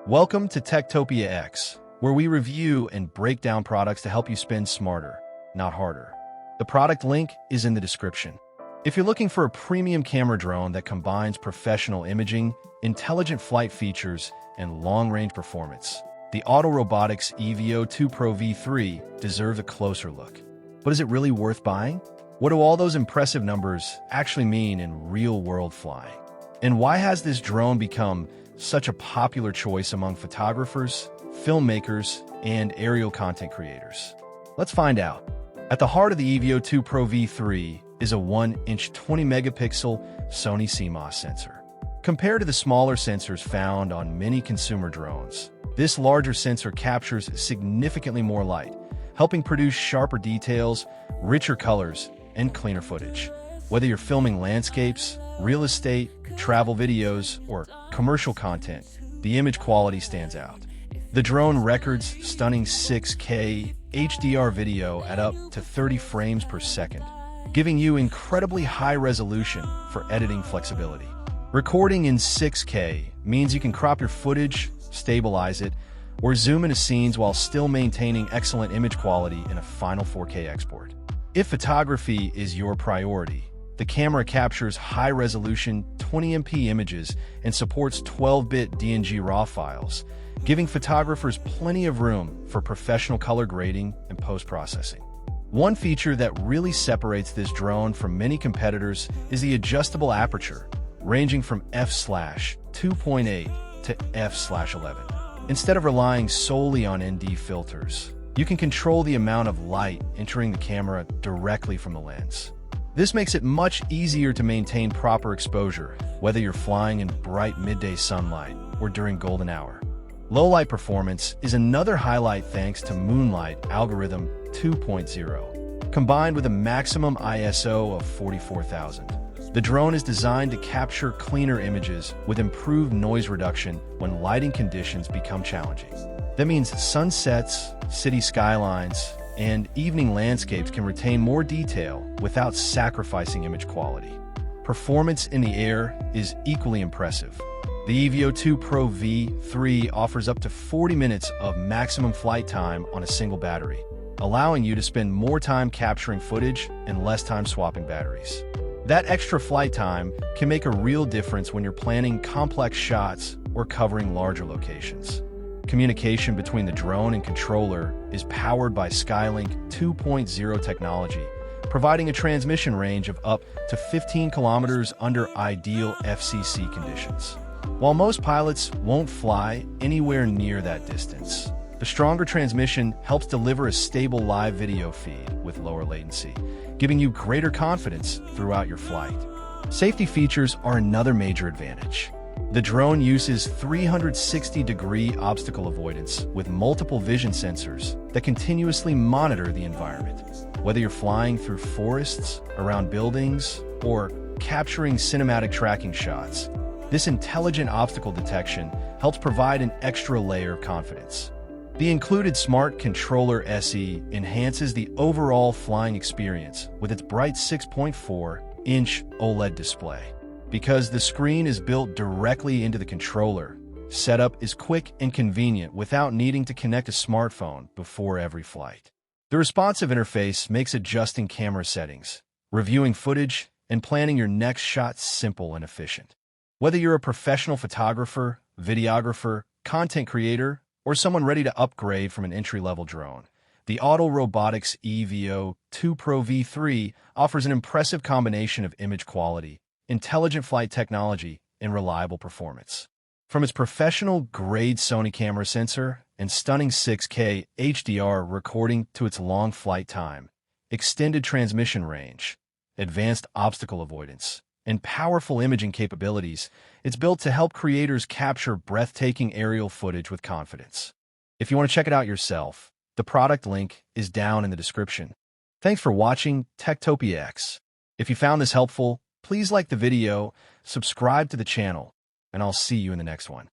Welcome to Techtopia X, where we review and break down products to help you spend smarter, not harder. The product link is in the description. If you're looking for a premium camera drone that combines professional imaging, intelligent flight features, and long-range performance, the Autel Robotics EVO 2 Pro V3 deserves a closer look. But is it really worth buying? What do all those impressive numbers actually mean in real-world flying? And why has this drone become such a popular choice among photographers, filmmakers, and aerial content creators? Let's find out. At the heart of the EVO 2 Pro V3 is a 1-inch 20-megapixel Sony CMOS sensor. Compared to the smaller sensors found on many consumer drones, this larger sensor captures significantly more light, helping produce sharper details, richer colors, and cleaner footage. Whether you're filming landscapes, real estate, travel videos, or commercial content, the image quality stands out. The drone records stunning 6K HDR video at up to 30 frames per second, giving you incredibly high resolution for editing flexibility. Recording in 6K means you can crop your footage, stabilize it, or zoom into scenes while still maintaining excellent image quality in a final 4K export. If photography is your priority, the camera captures high-resolution 20MP images and supports 12-bit DNG RAW files, giving photographers plenty of room for professional color grading and post-processing. One feature that really separates this drone from many competitors is the adjustable aperture, ranging from f/2.8 to f/11. Instead of relying solely on ND filters, you can control the amount of light entering the camera directly from the lens. This makes it much easier to maintain proper exposure, whether you're flying in bright midday sunlight or during golden hour. Low-light performance is another highlight thanks to Moonlight Algorithm 2.0. Combined with a maximum ISO of 44,000, the drone is designed to capture cleaner images with improved noise reduction when lighting conditions become challenging. That means sunsets, city skylines, and evening landscapes can retain more detail without sacrificing image quality. Performance in the air is equally impressive. The EVO 2 Pro V3 offers up to 40 minutes of maximum flight time on a single battery, allowing you to spend more time capturing footage and less time swapping batteries. That extra flight time can make a real difference when you're planning complex shots or covering larger locations. Communication between the drone and controller is powered by SkyLink 2.0 technology, providing a transmission range of up to 15 kilometers under ideal FCC conditions. While most pilots won't fly anywhere near that distance, the stronger transmission helps deliver a stable live video feed with lower latency, giving you greater confidence throughout your flight. Safety features are another major advantage. The drone uses 360-degree obstacle avoidance with multiple vision sensors that continuously monitor the environment. Whether you're flying through forests, around buildings, or capturing cinematic tracking shots, this intelligent obstacle detection helps provide an extra layer of confidence. The included Smart Controller SE enhances the overall flying experience with its bright 6.4-inch OLED display. Because the screen is built directly into the controller, setup is quick and convenient without needing to connect a smartphone before every flight. The responsive interface makes adjusting camera settings, reviewing footage, and planning your next shot simple and efficient. Whether you're a professional photographer, videographer, content creator, or someone ready to upgrade from an entry-level drone, the Autel Robotics EVO 2 Pro V3 offers an impressive combination of image quality, intelligent flight technology, and reliable performance. From its professional-grade Sony camera sensor and stunning 6K HDR recording to its long flight time, extended transmission range, advanced obstacle avoidance, and powerful imaging capabilities, it's built to help creators capture breathtaking aerial footage with confidence. If you want to check it out yourself, the product link is down in the description. Thanks for watching Techtopia X. If you found this helpful, please like the video, subscribe to the channel, and I'll see you in the next one.